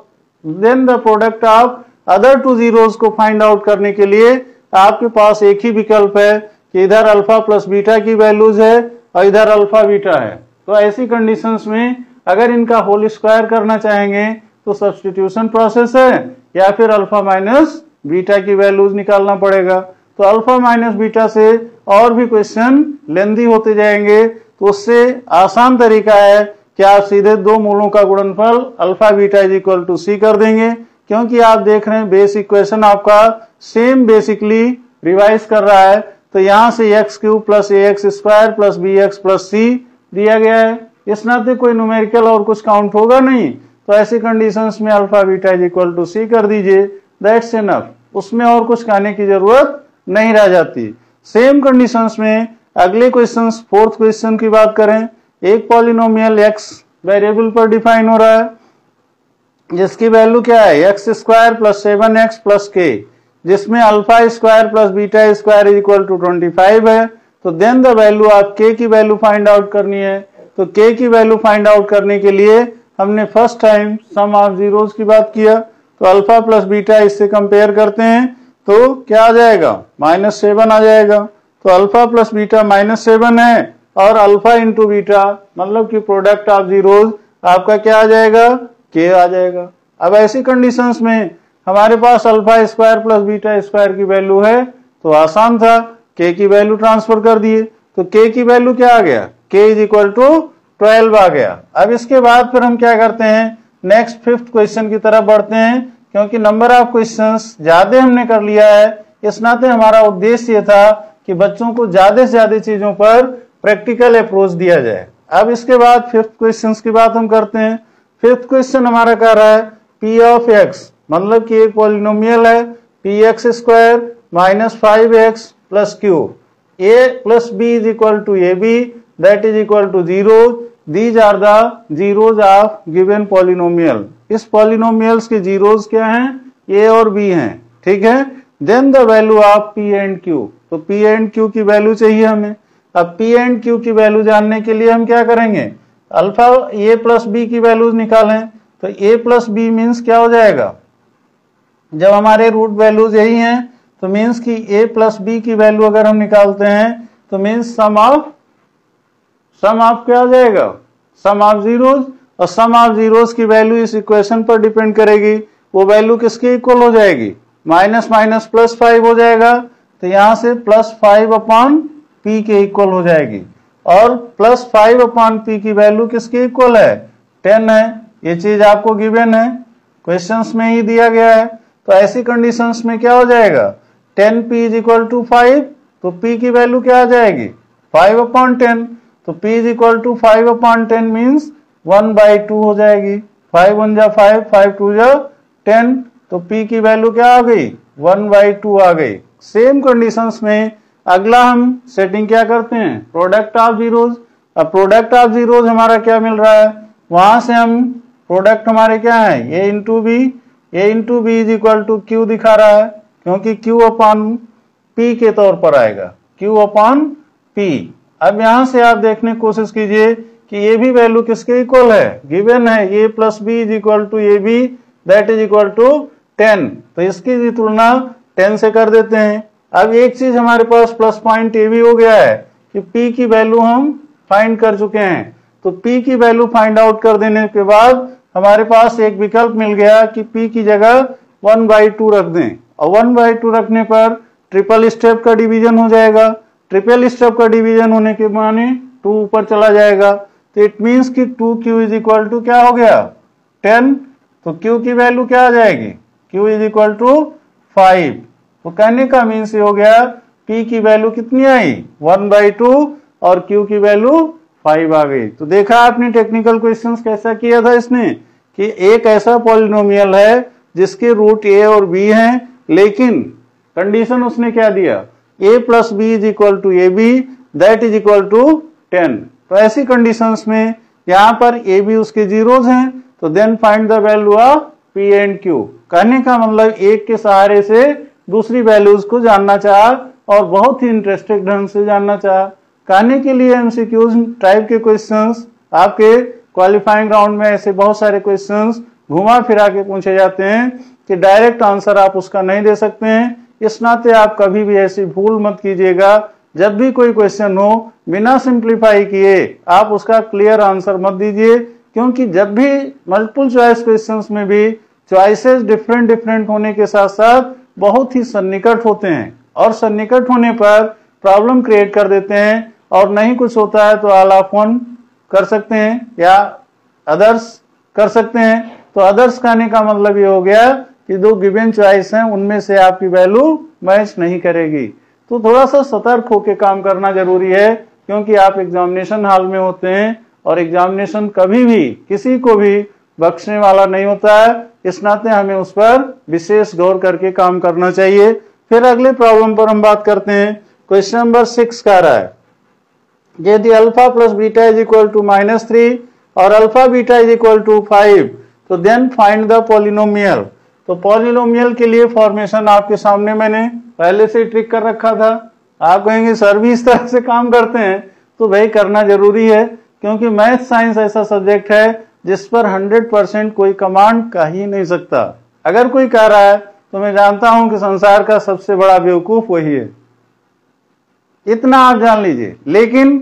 then the product of other two zeros को फाइंड आउट करने के लिए आपके पास एक ही विकल्प है कि इधर अल्फा प्लस बीटा की वैल्यूज है और इधर अल्फा बीटा है। तो ऐसी कंडीशंस में अगर इनका होल स्क्वायर करना चाहेंगे तो सब्स्टिट्यूशन प्रोसेस है या फिर अल्फा माइनस बीटा की वैल्यूज निकालना पड़ेगा। तो अल्फा माइनस बीटा से और भी क्वेश्चन लेंदी होते जाएंगे। तो उससे आसान तरीका है कि आप सीधे दो मूलों का गुणनफल alpha beta is equal to c कर देंगे, क्योंकि आप देख रहे हैं बेस इक्वेशन आपका सेम बेसिकली रिवाइज कर रहा है। तो यहां से x cube plus ax square plus bx plus c दिया गया है। इस नाते कोई न्यूमेरिकल और कुछ काउंट होगा नहीं। तो ऐसी कंडीशंस में alpha beta is equal to c कर दीजिए, दैट्स इनफ। उसमें और कुछ कहने की जरूरत नहीं रह जाती। सेम कंडीशंस में अगले क्वेश्चन फोर्थ क्वेश्चन की बात करें। एक पॉलिनोमियल x वेरिएबल पर डिफाइन हो रहा है जिसकी वैल्यू क्या है x square plus 7x plus k, जिसमें alpha square plus beta square is equal to 25 है। तो then the value of k की वैल्यू फाइंड आउट करनी है। तो k की वैल्यू फाइंड आउट करने के लिए हमने first time sum of zeros की बात किया। तो अल्फा प्लस बीटा इससे कंपेयर करते हैं तो क्या आ जाएगा -7 आ जाएगा। तो अल्फा प्लस बीटा -7 है और अल्फा इंटू बीटा मतलब कि प्रोडक्ट ऑफ जीरोस आपका क्या आ जाएगा k आ जाएगा। अब ऐसी कंडीशंस में हमारे पास alpha square plus beta square की वैल्यू है तो आसान था, k की वैल्यू ट्रांसफर कर दिए। तो k की वैल्यू क्या आ गया k इज इक्वल टू 12 आ गया। अब इसके बाद फिर हम क्या करते हैं नेक्स्ट फिफ्थ क्वेश्चन की तरफ बढ़ते हैं, क्योंकि नंबर ऑफ क्वेश्चंस ज्यादा हमने कर लिया है। इस नाते हमारा उद्देश्य ये था कि बच्चों को ज्यादा से ज्यादा चीजों पर प्रैक्टिकल अप्रोच दिया जाए। अब इसके बाद फिफ्थ क्वेश्चन की बात हम करते हैं। फिफ्थ क्वेश्चन हमारा कह रहा है पी ऑफ एक्स, मतलब कि एक पॉलिनोमियल है p x square minus 5x plus q, a plus b is equal to a b that is equal to 0। These are the zeros of given polynomial. इस polynomials के zeros क्या हैं? A और b हैं, ठीक है। Then the value of p and q, तो p and q की वैल्यू चाहिए हमें। अब पी एंड क्यू की वैल्यू जानने के लिए हम क्या करेंगे? अल्फा ए प्लस बी की वैल्यूज निकालें। तो ए प्लस बी मीन्स क्या हो जाएगा? जब हमारे रूट वैल्यूज यही हैं तो मीन्स कि ए प्लस बी की वैल्यू अगर हम निकालते हैं तो मीन्स सम ऑफ क्या हो जाएगा? सम ऑफ जीरोज। और सम ऑफ जीरोज की वैल्यू इस इक्वेशन पर डिपेंड करेगी। वो वैल्यू किसके इक्वल हो जाएगी? माइनस माइनस प्लस 5 हो जाएगा, तो यहां से प्लस 5 अपॉन पी के इक्वल हो जाएगी। और प्लस 5 अपॉन पी की वैल्यू किसके इक्वल है? 10 है। ये चीज आपको गिवन है, क्वेश्चंस में ही दिया गया है। तो ऐसी कंडीशंस में क्या हो जाएगा? 10p इज इक्वल टू 5, तो p की वैल्यू क्या आ जाएगी? 5 अपॉन 10। तो p is equal to 5 upon 10 means 1/2 हो जाएगी। 5 1 जा 5, 5 2 जा 10, तो p की वैल्यू क्या आ गई? 1/2 आ गई। सेम कंडीशंस में अगला हम सेटिंग क्या करते हैं? Product of zeros. अब प्रोडक्ट ऑफ जीरोज हमारा क्या मिल रहा है? वहां से हम प्रोडक्ट हमारे क्या है? a into b is equal to q दिखा रहा है, क्योंकि q अपॉन p के तौर पर आएगा, q अपॉन p। अब यहां से आप देखने की कोशिश कीजिए कि ये भी वैल्यू किसके इक्वल है? गिवन है a plus b is equal to a b that is equal to 10। तो इसकी भी तुलना 10 से कर देते हैं। अब एक चीज हमारे पास प्लस पॉइंट ये भी हो गया है कि p की वैल्यू हम फाइंड कर चुके हैं। तो p की वैल्यू फाइंड आउट कर देने के बाद हमारे पास एक विकल्प मिल गया कि p की जगह 1/2 रख दें, और 1/2 रखने पर ट्रिपल स्टेप का डिवीजन हो जाएगा। ट्रिपल स्टेप का डिवीजन होने के माने 2 ऊपर चला जाएगा, तो इट मीन्स कि 2q इज इक्वल टू क्या हो गया? 10। तो q की वैल्यू क्या आ जाएगी? q is equal to 5। तो कहने का मीन्स ये हो गया p की वैल्यू कितनी आई? 1/2 और q की वैल्यू 5 आ गई। तो देखा आपने टेक्निकल क्वेश्चंस कैसा किया था इसने, कि एक ऐसा पॉलिनोमियल है जिसके रूट a और b हैं, लेकिन कंडीशन उसने क्या दिया? a plus b is equal to a b that is equal to 10। तो ऐसी कंडीशंस में यहाँ पर a b उसके जीरोज हैं, तो then find the value of p and q। कहने का मतलब एक के सहारे से दूसरी वैल्यूज को जानना चाहा, और बहुत ही इंटरेस्टेड ढंग से जानना चाहा। कहने के लिए एमसीक्यूज टाइप के क्वेश्चंस आपके क्वालिफाइंग राउंड में ऐसे बहुत सारे क्वेश्चंस घुमा फिरा के पूछे जाते हैं कि डायरेक्ट आंसर आप उसका नहीं दे सकते हैं। इस नाते आप कभी भी ऐसी भूल मत कीजिएगा। जब भी कोई क्वेश्चन हो, बिना सिंप्लीफाई किए आप उसका क्लियर आंसर मत दीजिए, क्योंकि जब भी मल्टीपल चॉइस क्वेश्चंस में भी चॉइसेस डिफरेंट होने के साथ साथ बहुत ही सन्निकट होते हैं, और सन्निकट होने पर प्रॉब्लम क्रिएट कर देते हैं। और नहीं कुछ होता है तो ऑल ऑफ वन कर सकते हैं या अदर्स कर सकते हैं। तो अदर्स कहने का मतलब ये हो गया कि दो गिवन चॉइस हैं, उनमें से आपकी वैल्यू मैच नहीं करेगी। तो थोड़ा सा सतर्क होकर काम करना जरूरी है, क्योंकि आप एग्जामिनेशन हॉल में होते हैं, और एग्जामिनेशन कभी भी किसी को भी बख्शने वाला नहीं होता है। इस नाते हमें उस पर विशेष गौर करके काम करना चाहिए। फिर अगले प्रॉब्लम पर हम बात करते हैं। क्वेश्चन नंबर 6 कह रहा है यदि alpha plus beta is equal to -3 और alpha beta is equal to 5, तो देन फाइंड द पॉलिनोमियल। तो पॉलिनोमियल के लिए फॉर्मेशन आपके सामने मैंने पहले से ट्रिक कर रखा था। आप कहेंगे सर भी इस तरह से काम करते हैं, तो भाई करना जरूरी है, क्योंकि मैथ साइंस ऐसा सब्जेक्ट है जिस पर 100% कोई कमांड कह ही नहीं सकता। अगर कोई कह रहा है तो मैं जानता हूं कि संसार का सबसे बड़ा बेवकूफ वही है, इतना आप जान लीजिए। लेकिन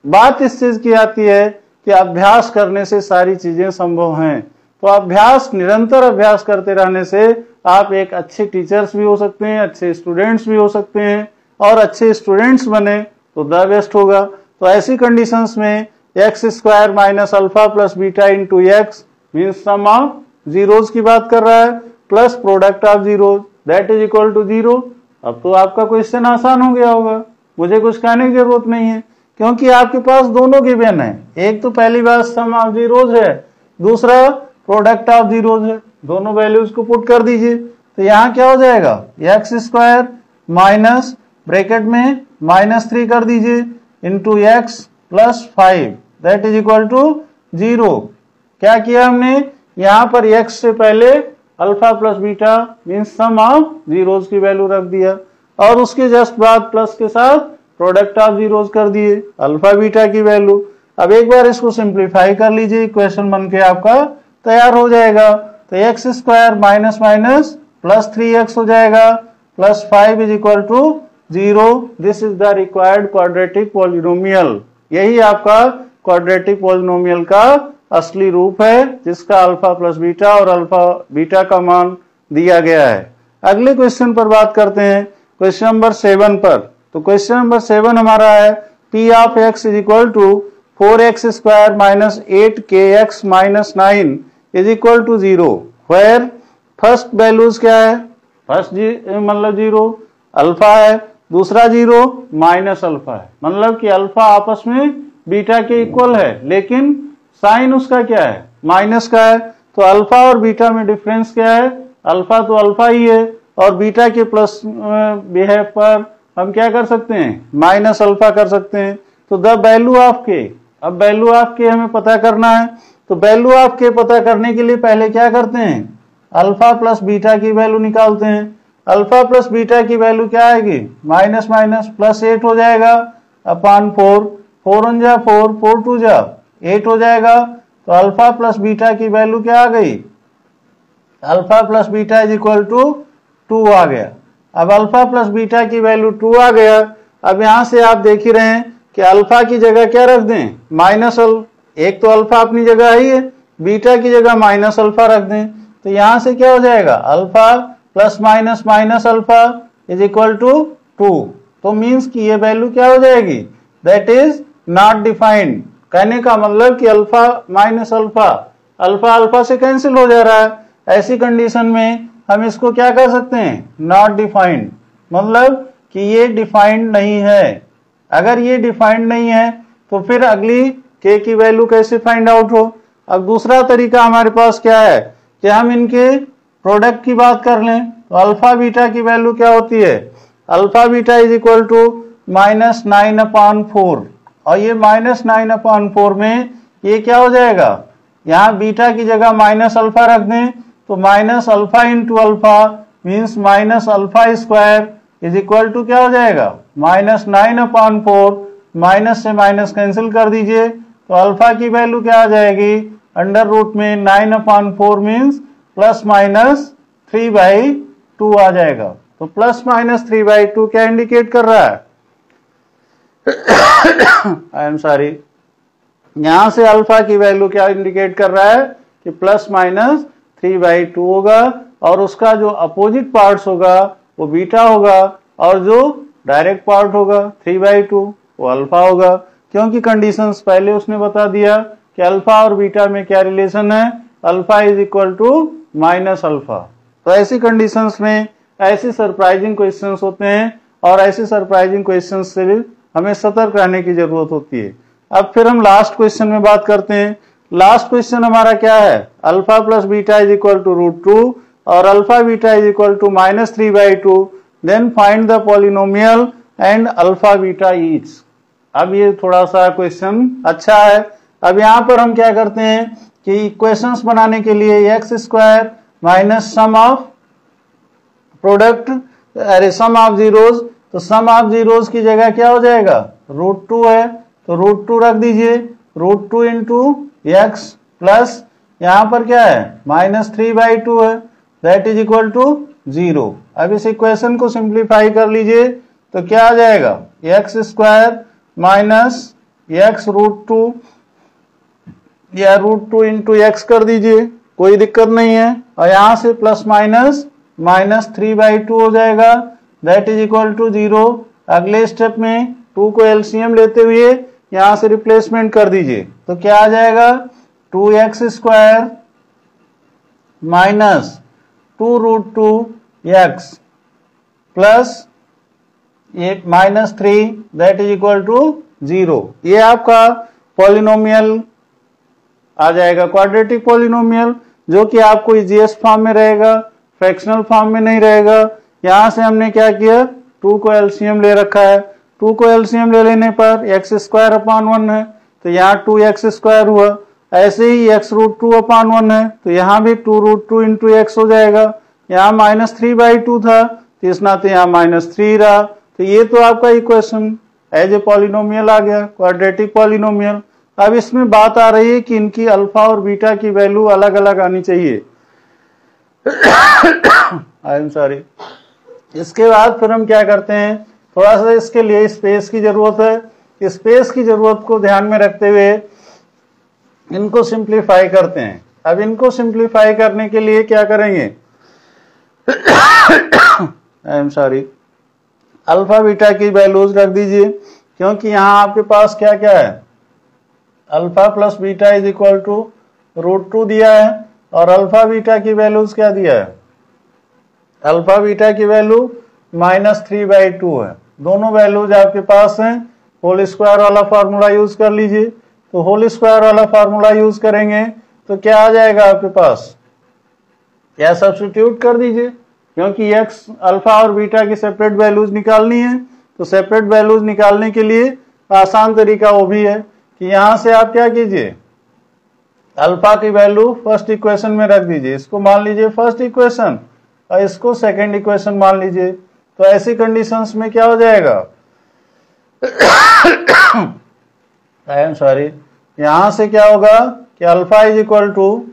बात इस चीज की आती है कि अभ्यास करने से सारी चीजें संभव हैं। तो अभ्यास, निरंतर अभ्यास करते रहने से आप एक अच्छे टीचर्स भी हो सकते हैं, अच्छे स्टूडेंट्स भी हो सकते हैं, और अच्छे स्टूडेंट्स बने तो द बेस्ट होगा। तो ऐसी कंडीशंस में x² minus alpha plus beta into x means sum of zeros की बात कर रहा है, plus product of zeros that is equal to 0। अब तो आपका क्वेश्चन आसान हो गया होगा, मुझे कुछ कहने की जरूरत नहीं है, क्योंकि आपके पास दोनों गिवन है। एक तो पहली बात सम ऑफ जीरोज है, दूसरा प्रोडक्ट ऑफ जीरोज है। दोनों वैल्यूज को पुट कर दीजिए तो यहाँ क्या हो जाएगा, एक्स स्क्वायर माइनस ब्रैकेट में -3 कर दीजिए into x plus 5 that is equal to 0। क्या किया हमने, यहाँ पर एक्स से पहले alpha plus beta means sum of zeros की वैल्यू रख दिया और उसके जस्ट बाद प्लस के साथ प्रोडक्ट ऑफ जीरोज कर दिए अल्फा बीटा की वैल्यू। अब एक बार इसको सिंप्लीफाई कर लीजिए, इक्वेशन बन के आपका तैयार हो जाएगा। तो x square minus minus plus 3x हो जाएगा plus 5 is equal to 0। This is the required quadratic polynomial. यही आपका क्वाड्रेटिक पॉलिनोमियल का असली रूप है जिसका अल्फा प्लस बीटा और अल्फा बीटा का मान दिया गया है। अगले क्वेश्चन पर बात करते हैं, क्वेश्चन नंबर 7 पर। तो क्वेश्चन नंबर 7 हमारा है p of x is equal to 4x square minus 8kx minus 9 is equal to 0 where first values क्या है, फर्स्ट मतलब 0 अल्फा है, दूसरा 0 माइनस अल्फा है। मतलब कि अल्फा आपस में बीटा के इक्वल है लेकिन साइन उसका क्या है, माइनस का है। तो अल्फा और बीटा में डिफरेंस क्या है, अल्फा तो अल्फा ही है और बीटा के प्लस बिहेव पर हम क्या कर सकते हैं, माइनस अल्फा कर सकते हैं। तो द वैल्यू ऑफ के, अब वैल्यू ऑफ के हमें पता करना है। तो वैल्यू ऑफ के पता करने के लिए पहले क्या करते हैं, अल्फा प्लस बीटा की वैल्यू निकालते हैं। अल्फा प्लस बीटा की वैल्यू क्या आएगी, माइनस माइनस प्लस 8 हो जाएगा अपॉन 4, 4 1 जा 4, 4 2 जा 8 हो जाएगा। तो अल्फा प्लस बीटा की वैल्यू क्या आ गई, alpha plus beta is equal to 2 आ गया। अब अल्फा प्लस बीटा की वैल्यू 2 आ गया। अब यहां से आप देख ही रहे हैं कि अल्फा की जगह क्या रख दें, माइनस एक तो अल्फा अपनी जगह ही है, बीटा की जगह माइनस अल्फा रख दें। तो यहां से क्या हो जाएगा, alpha plus minus minus alpha is equal to 2। तो मीन्स कि ये वैल्यू क्या हो जाएगी, दैट इज नॉट डिफाइंड। कहने का मतलब कि alpha minus alpha, alpha alpha से कैंसिल हो जा रहा है। ऐसी कंडीशन में हम इसको क्या कर सकते हैं, नॉट डिफाइंड, मतलब कि ये डिफाइंड नहीं है। अगर ये डिफाइंड नहीं है तो फिर अगली के की वैल्यू कैसे फाइंड आउट हो। अब दूसरा तरीका हमारे पास क्या है कि हम इनके प्रोडक्ट की बात कर लें। तो अल्फा बीटा की वैल्यू क्या होती है, alpha beta is equal to -9/4 और ये -9/4 में ये क्या हो जाएगा, यहाँ बीटा की जगह माइनस अल्फा रख दें तो minus alpha into alpha means minus alpha square is equal to क्या हो जाएगा, -9/4। माइनस से माइनस कैंसिल कर दीजिए तो अल्फा की वैल्यू क्या आ जाएगी, अंडर रूट में 9/4 मीन्स प्लस माइनस 3/2 आ जाएगा। तो प्लस माइनस 3/2 क्या इंडिकेट कर रहा है, आई एम सॉरी, यहां से अल्फा की वैल्यू क्या इंडिकेट कर रहा है कि प्लस माइनस 3/2 होगा और उसका जो अपोजिट पार्ट्स होगा वो बीटा होगा और जो डायरेक्ट पार्ट होगा 3/2 वो अल्फा होगा। क्योंकि कंडीशंस पहले उसने बता दिया कि अल्फा और बीटा में क्या रिलेशन है, alpha is equal to minus alpha. तो ऐसी कंडीशंस में ऐसे सरप्राइजिंग क्वेश्चंस होते हैं और ऐसे सरप्राइजिंग क्वेश्चंस से हमें सतर्क रहने की जरूरत होती है। अब फिर हम लास्ट क्वेश्चन में बात करते हैं। लास्ट क्वेश्चन हमारा क्या है, alpha plus beta is equal to √2 और alpha beta is equal to -3/2। Then find the polynomial and alpha beta each. अब ये थोड़ा सा क्वेश्चन अच्छा है। अब यहाँ पर हम क्या करते हैं कि इक्वेशंस बनाने के लिए x square minus sum of product अरे सम ऑफ जीरोज, तो सम ऑफ जीरोज की जगह क्या हो जाएगा, √2 है तो √2 रख दीजिए, √2 इंटू एक्स प्लस यहाँ पर क्या है -3/2 है दैट इज इक्वल टू 0। अब इस इक्वेशन को सिंप्लीफाई कर लीजिए तो क्या आ जाएगा, एक्स स्क्वायर माइनस एक्स √2 या √2 इंटू एक्स कर दीजिए, कोई दिक्कत नहीं है। और यहां से प्लस माइनस -3/2 हो जाएगा दैट इज इक्वल टू 0। अगले स्टेप में 2 को एलसीएम लेते हुए यहां से रिप्लेसमेंट कर दीजिए तो क्या आ जाएगा, 2x square minus 2√2x plus ये -3 दैट इज इक्वल टू 0। ये आपका पॉलिनोमियल आ जाएगा, क्वाड्रेटिक पॉलिनोमियल, जो कि आपको ईजीएस्ट फॉर्म में रहेगा, फ्रैक्शनल फॉर्म में नहीं रहेगा। यहां से हमने क्या किया, 2 को एलसीएम ले रखा है। 2 को एलसीएम ले लेने पर x²/1 है, तो यहाँ 2x² हुआ। ऐसे ही x√2/1 है, तो यहाँ भी 2√2 इंटू x हो जाएगा। यहाँ -3/2 था, तो इस नाते यहाँ -3 रहा। तो ये तो आपका इक्वेशन एज ए पॉलिनोमियल आ गया, क्वाड्रेटिक पॉलिनोमियल। अब इसमें बात आ रही है कि इनकी अल्फा और बीटा की वैल्यू अलग अलग आनी चाहिए। आई एम सॉरी। इसके बाद फिर हम क्या करते हैं, थोड़ा सा इसके लिए स्पेस की जरूरत है। स्पेस की जरूरत को ध्यान में रखते हुए इनको सिंप्लीफाई करते हैं। अब इनको सिंप्लीफाई करने के लिए क्या करेंगे, I am sorry, alpha beta की वैल्यूज रख दीजिए, क्योंकि यहां आपके पास क्या क्या है, alpha plus beta is equal to √2 दिया है, और अल्फा बीटा की वैल्यूज क्या दिया है, अल्फा बीटा की वैल्यू -3/2 है। दोनों वैल्यूज आपके पास हैं। होल स्क्वायर वाला फॉर्मूला यूज कर लीजिए। तो होल स्क्वायर वाला फॉर्मूला यूज करेंगे तो क्या आ जाएगा आपके पास, क्या सब्स्टिट्यूट कर दीजिए, क्योंकि एक्स अल्फा और बीटा की सेपरेट वैल्यूज निकालनी है। तो सेपरेट वैल्यूज निकालने के लिए आसान तरीका वो भी है कि यहां से आप क्या कीजिए, अल्फा की वैल्यू फर्स्ट इक्वेशन में रख दीजिए। इसको मान लीजिए फर्स्ट इक्वेशन और इसको सेकंड इक्वेशन मान लीजिए। तो ऐसी कंडीशंस में क्या हो जाएगा, आई एम सॉरी, यहां से क्या होगा कि अल्फा इज इक्वल टू,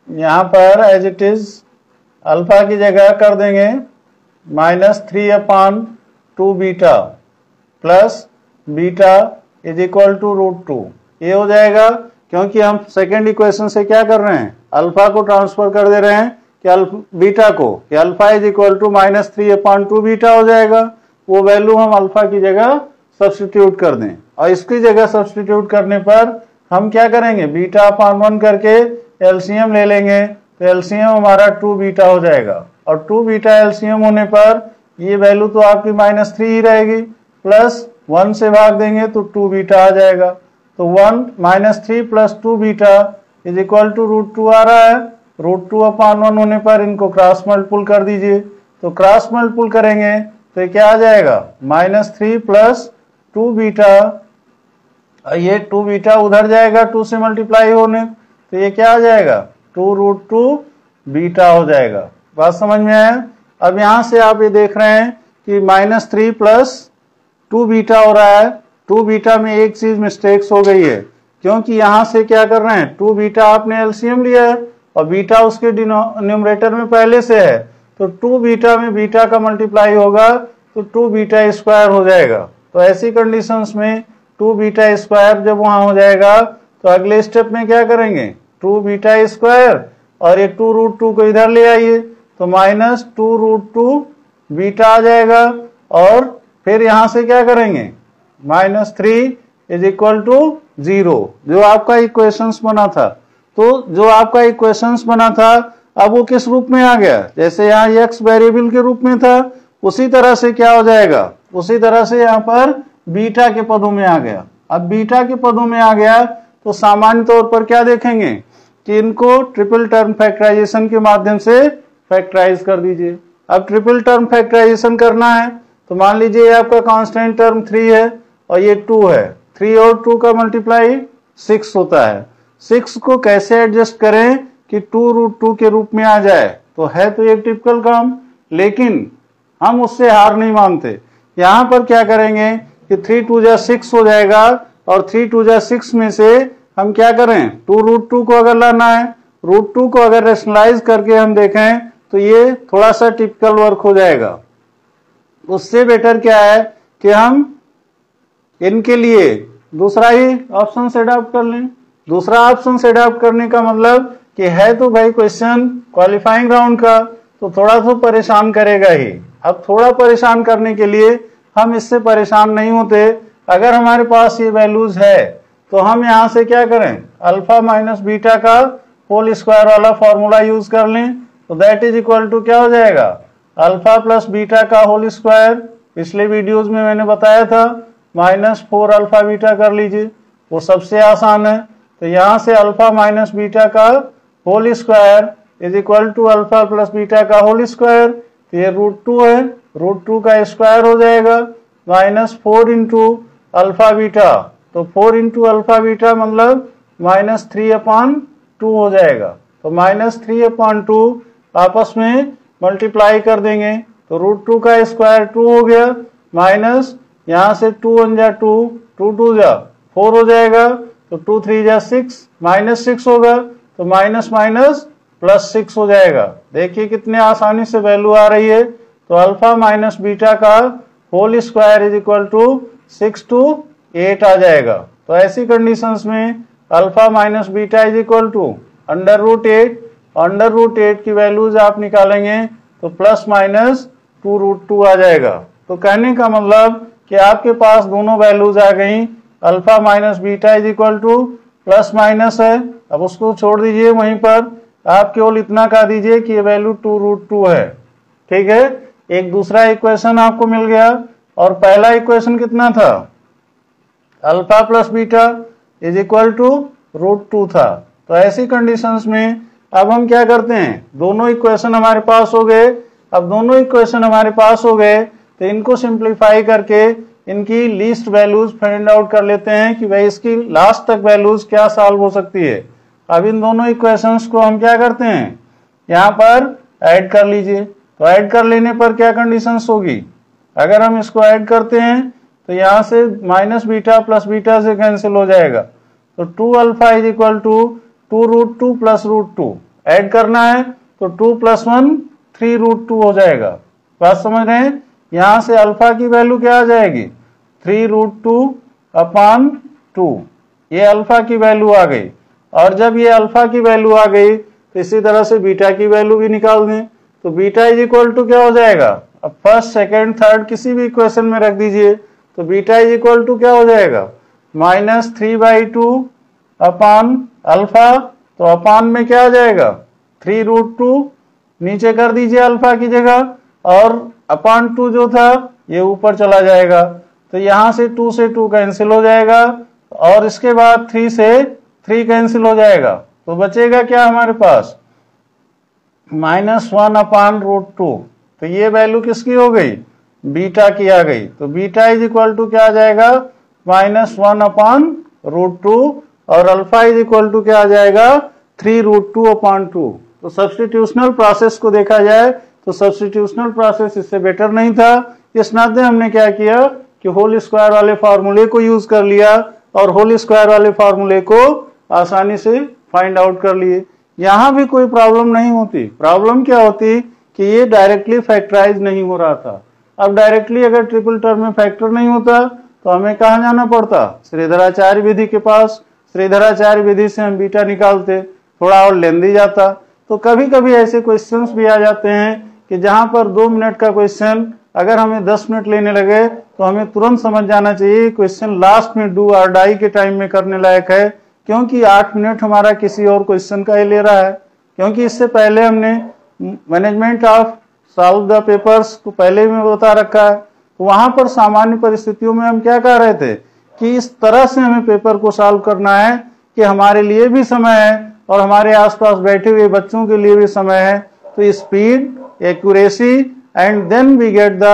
यहां पर एज इट इज अल्फा की जगह कर देंगे -3/2 beta plus beta is equal to √2। ये हो जाएगा, क्योंकि हम सेकेंड इक्वेशन से क्या कर रहे हैं, अल्फा को ट्रांसफर कर दे रहे हैं कि बीटा को, कि alpha is equal to -3/2 beta हो जाएगा। वो वैल्यू हम अल्फा की जगह सब्स्टिट्यूट कर दें, और इसकी जगह सब्स्टिट्यूट करने पर हम क्या करेंगे, बीटा/1 करके एलसीएम ले लेंगे। तो एलसीएम हमारा 2 बीटा हो जाएगा, और 2 बीटा एलसीएम होने पर ये वैल्यू तो आपकी -3 ही रहेगी, प्लस 1 से भाग देंगे तो 2 बीटा आ जाएगा। तो 3 + 2 बीटा इज इक्वल टू √2 आ रहा है। √2/1 होने पर इनको क्रॉस मल्टीपल कर दीजिए। तो क्रॉस मल्टीपल करेंगे तो क्या आ जाएगा, -3 + 2 बीटा, ये 2 बीटा उधर जाएगा 2 से मल्टीप्लाई होने, तो ये क्या आ जाएगा, 2√2 बीटा हो जाएगा। बात समझ में आया। अब यहां से आप ये देख रहे हैं कि -3 + 2 बीटा हो रहा है। 2 बीटा में एक चीज मिस्टेक्स हो गई है, क्योंकि यहां से क्या कर रहे हैं, 2 बीटा आपने एलसीएम लिया है और बीटा उसके न्यूमरेटर में पहले से है, तो 2 बीटा में बीटा का मल्टीप्लाई होगा तो 2 बीटा स्क्वायर हो जाएगा। तो ऐसी कंडीशंस में 2 बीटा स्क्वायर जब वहां हो जाएगा तो अगले स्टेप में क्या करेंगे, 2 बीटा स्क्वायर और ये 2√2 को इधर ले आइए, तो -2√2 बीटा आ जाएगा। और फिर यहां से क्या करेंगे, -3 इज इक्वल टू 0, जो आपका इक्वेशंस बना था। तो जो आपका इक्वेशंस बना था अब वो किस रूप में आ गया, जैसे यहाँ x वेरिएबल के रूप में था, उसी तरह से क्या हो जाएगा, उसी तरह से यहाँ पर बीटा के पदों में आ गया। अब बीटा के पदों में आ गया तो सामान्य तौर पर क्या देखेंगे कि इनको ट्रिपल टर्म फैक्टराइजेशन के माध्यम से फैक्टराइज कर दीजिए। अब ट्रिपल टर्म फैक्टराइजेशन करना है तो मान लीजिए आपका कांस्टेंट टर्म 3 है और ये 2 है, 3 और 2 का मल्टीप्लाई 6 होता है। 6 को कैसे एडजस्ट करें कि 2√2 के रूप में आ जाए, तो है तो एक टिपिकल काम, लेकिन हम उससे हार नहीं मानते। यहां पर क्या करेंगे कि 3 × 2 = 6 हो जाएगा, और 3 × 2 = 6 में से हम क्या करें, 2√2 को अगर लाना है, √2 को अगर रेशनलाइज करके हम देखें तो ये थोड़ा सा टिपिकल वर्क हो जाएगा। उससे बेटर क्या है कि हम इनके लिए दूसरा ही ऑप्शन से अडॉप्ट कर लें। दूसरा ऑप्शन से अडॉप्ट करने का मतलब कि है तो भाई क्वेश्चन क्वालिफाइंग राउंड का, तो थोड़ा तो परेशान करेगा ही। अब थोड़ा परेशान करने के लिए हम इससे परेशान नहीं होते। अगर हमारे पास ये वैल्यूज है तो हम यहाँ से क्या करें, अल्फा माइनस बीटा का होल स्क्वायर वाला फॉर्मूला यूज कर लें। तो दैट इज इक्वल टू क्या हो जाएगा, अल्फा प्लस बीटा का होल स्क्वायर, पिछले वीडियोज में मैंने बताया था, -4 अल्फा बीटा कर लीजिए, वो सबसे आसान है। तो यहाँ से अल्फा माइनस बीटा का whole square is equal to alpha plus beta का होल स्क्वायर। तो ये √2 है, √2 का स्क्वायर हो जाएगा -4 इंटू अल्फा बीटा। तो 4 इंटू अल्फा बीटा मतलब -3/2 हो जाएगा। तो -3/2 आपस में मल्टीप्लाई कर देंगे तो √2 का स्क्वायर 2 हो गया, माइनस यहाँ से 2 1 जा 2, 2 2 जा 4 हो जाएगा, तो 2 3 जा 6, -6 होगा, तो माइनस माइनस +6 हो जाएगा। देखिए कितने आसानी से वैल्यू आ रही है। तो अल्फा माइनस बीटा का whole square is equal to 6 to 8 आ जाएगा। तो ऐसी कंडीशंस में alpha minus beta is equal to √8, √8 की वैल्यूज आप निकालेंगे तो ±2√2 आ जाएगा। तो कहने का मतलब कि आपके पास दोनों वैल्यूज आ गई, alpha minus beta is equal two plus minus है, अब उसको छोड़ दीजिए, वहीं पर आप केवल इतना कह दीजिए कि ये वैल्यू 2√2 है। ठीक है, एक दूसरा इक्वेशन आपको मिल गया। और पहला इक्वेशन कितना था, alpha plus beta is equal to √2 था। तो ऐसी कंडीशंस में अब हम क्या करते हैं, दोनों इक्वेशन हमारे पास हो गए। अब दोनों इक्वेशन हमारे पास हो गए तो इनको सिंप्लीफाई करके इनकी लीस्ट वैल्यूज फाइंड आउट कर लेते हैं कि भाई इसकी लास्ट तक वैल्यूज क्या सॉल्व हो सकती है। अब इन दोनों इक्वेशंस को हम क्या करते हैं, यहाँ पर ऐड कर लीजिए। तो ऐड कर लेने पर क्या कंडीशंस होगी, अगर हम इसको ऐड करते हैं तो यहाँ से माइनस बीटा प्लस बीटा से कैंसिल हो जाएगा। तो 2 alpha is equal to 2√2 plus √2 add करना है तो 2 + 1 3√2 हो जाएगा। बात समझ रहे हैं, यहाँ से अल्फा की वैल्यू क्या आ जाएगी 3√2/2, ये अल्फा की वैल्यू आ गई। और जब ये अल्फा की वैल्यू आ गई तो इसी तरह से बीटा की वैल्यू भी निकाल दें। तो बीटा इज इक्वल टू क्या हो जाएगा, अब फर्स्ट सेकेंड थर्ड किसी भी इक्वेशन में रख दीजिए। तो बीटा इज इक्वल टू क्या हो जाएगा -3/2/अल्फा। तो अपान में क्या आ जाएगा 3√2, नीचे कर दीजिए अल्फा की जगह, और अपान 2 जो था ये ऊपर चला जाएगा। तो यहाँ से 2 से 2 कैंसिल हो जाएगा, और इसके बाद 3 से 3 कैंसिल हो जाएगा। तो बचेगा क्या हमारे पास -1/√2। तो ये वैल्यू किसकी हो गई, बीटा की आ गई। तो बीटा इज इक्वल टू क्या आ जाएगा -1/√2, और अल्फा इज इक्वल टू क्या आ जाएगा 3√2/2। तो सब्स्टिट्यूशनल प्रोसेस को देखा जाए तो सब्स्टिट्यूशनल प्रोसेस इससे बेटर नहीं था। इस नाते हमने क्या किया कि होल स्क्वायर वाले फार्मूले को यूज कर लिया, और होल स्क्वायर वाले फार्मूले को आसानी से फाइंड आउट कर लिए। यहाँ भी कोई प्रॉब्लम नहीं होती। प्रॉब्लम क्या होती कि ये डायरेक्टली फैक्टराइज नहीं हो रहा था। अब डायरेक्टली अगर ट्रिपल टर्म में फैक्टर नहीं होता तो हमें कहाँ जाना पड़ता, श्रीधराचार्य विधि के पास। श्रीधराचार्य विधि से हम बीटा निकालते, थोड़ा और लेंदी जाता। तो कभी कभी ऐसे क्वेश्चंस भी आ जाते हैं कि जहां पर 2 मिनट का क्वेश्चन अगर हमें 10 मिनट लेने लगे तो हमें तुरंत समझ जाना चाहिए क्वेश्चन लास्ट में डू और डाई के टाइम में करने लायक है, क्योंकि 8 मिनट हमारा किसी और क्वेश्चन का ही ले रहा है। क्योंकि इससे पहले हमने management of solve the papers को पहले में बता रखा है। तो वहां पर सामान्य परिस्थितियों में हम क्या कह रहे थे कि इस तरह से हमें पेपर को सॉल्व करना है कि हमारे लिए भी समय है और हमारे आसपास बैठे हुए बच्चों के लिए भी समय है। तो speed, accuracy and then we get the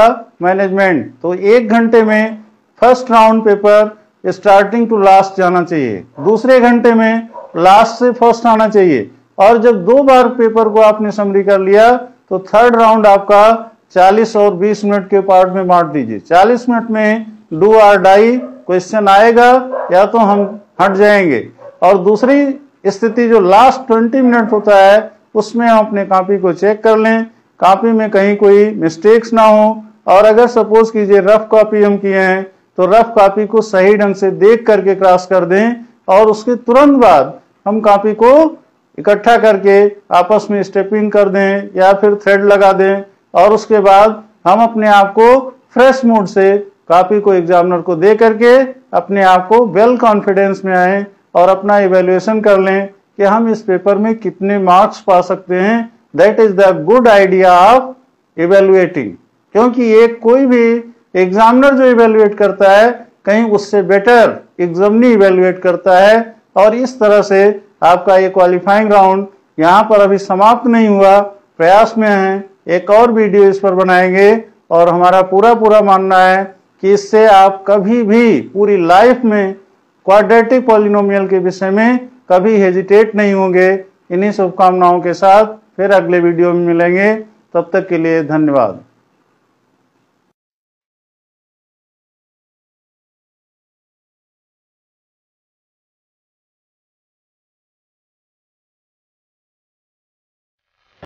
management. तो 1 घंटे में first round paper starting to last जाना चाहिए, दूसरे घंटे में लास्ट से फर्स्ट आना चाहिए, और जब 2 बार पेपर को आपने समरी कर लिया तो थर्ड राउंड आपका 40 और 20 मिनट के पार्ट में बांट दीजिए। 40 मिनट में डू और डाई क्वेश्चन आएगा या तो हम हट जाएंगे, और दूसरी स्थिति जो लास्ट 20 मिनट होता है उसमें हम अपने कॉपी को चेक कर लें, कॉपी में कहीं कोई मिस्टेक्स ना हो। और अगर सपोज कीजिए रफ कॉपी हम किए हैं तो रफ कॉपी को सही ढंग से देख करके क्रॉस कर दें, और उसके तुरंत बाद हम कॉपी को इकट्ठा करके आपस में स्टेपिंग कर दें या फिर थ्रेड लगा दें, और उसके बाद हम अपने आप को फ्रेश मूड से कॉपी को एग्जामिनर को दे करके अपने आप को वेल कॉन्फिडेंस में आए और अपना इवेल्युएशन कर लें कि हम इस पेपर में कितने मार्क्स पा सकते हैं। That is the good idea of evaluating. क्योंकि एक कोई भी एग्जामिनर जो इवेल्युएट करता है कहीं उससे बेटर एग्जामिनी इवेल्युएट करता है। और इस तरह से आपका ये क्वालिफाइंग राउंड यहाँ पर अभी समाप्त नहीं हुआ, प्रयास में है, एक और वीडियो इस पर बनाएंगे। और हमारा पूरा मानना है कि इससे आप कभी भी पूरी लाइफ में क्वाड्रेटिक पॉलिनोमियल के विषय में कभी हेजिटेट नहीं होंगे। इन्हीं शुभकामनाओं के साथ फिर अगले वीडियो में मिलेंगे, तब तक के लिए धन्यवाद।